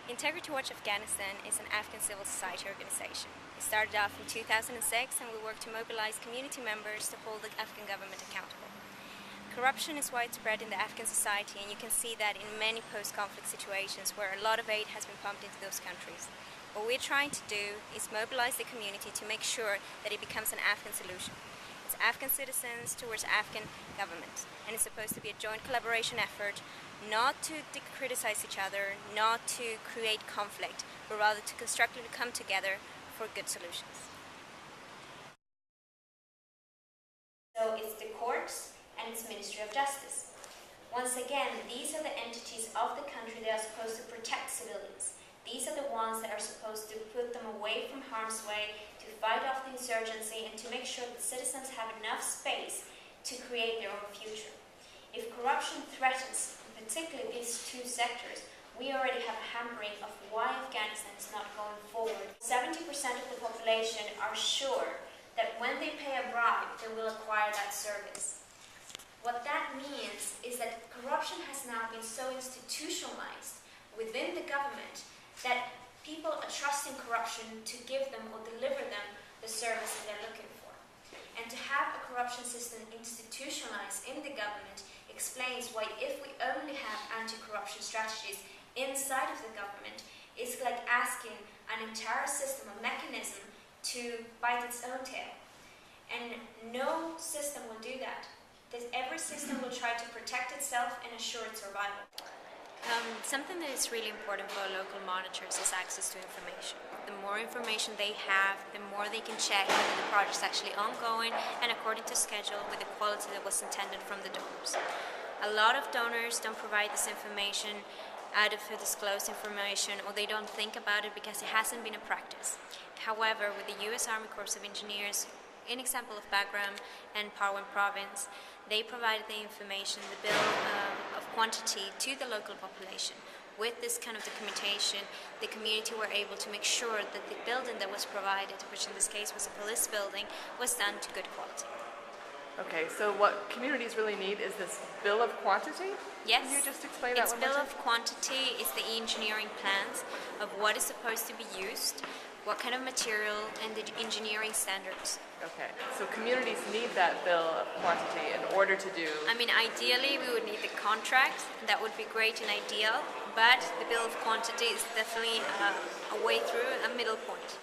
Integrity Watch Afghanistan is an Afghan civil society organization. It started off in 2006 and we work to mobilize community members to hold the Afghan government accountable. Corruption is widespread in the Afghan society, and you can see that in many post-conflict situations where a lot of aid has been pumped into those countries. What we're trying to do is mobilize the community to make sure that it becomes an Afghan solution. It's Afghan citizens towards Afghan government, and it's supposed to be a joint collaboration effort, not to criticize each other, not to create conflict, but rather to constructively come together for good solutions. So it's the courts and its Ministry of Justice. Once again, these are the entities of the country that are supposed to protect civilians. These are the ones that are supposed to put them away from harm's way, to fight off the insurgency, and to make sure that citizens have enough space to create their own future. If corruption threatens, particularly these two sectors, we already have a hampering of why Afghanistan is not going forward. 70% of the population are sure that when they pay a bribe, they will acquire that service. What that means is that corruption has now been so institutionalized within the government that people are trusting corruption to give them or deliver them the service that they're looking for. And to have a corruption system institutionalized in the government explains why if we only have anti-corruption strategies inside of the government, it's like asking an entire system, a mechanism, to bite its own tail. And no system will do that. Every system will try to protect itself and assure its survival. Something that is really important for local monitors is access to information. The more information they have, the more they can check whether the project is actually ongoing and according to schedule with the quality that was intended from the donors. A lot of donors don't provide this information out of disclosed information, or they don't think about it because it hasn't been a practice. However, with the U.S. Army Corps of Engineers, in example of Bagram and Parwan province, they provided the information, the bill of quantity to the local population. With this kind of documentation, the community were able to make sure that the building that was provided, which in this case was a police building, was done to good quality. Okay, so what communities really need is this bill of quantity? Yes. Can you just explain that one more time? Its bill of quantity is the engineering plans of what is supposed to be used, what kind of material, and the engineering standards. Okay, so communities need that bill of quantity in order to do... I mean, ideally we would need the contract. That would be great and ideal, but the bill of quantity is definitely a way through, a middle point.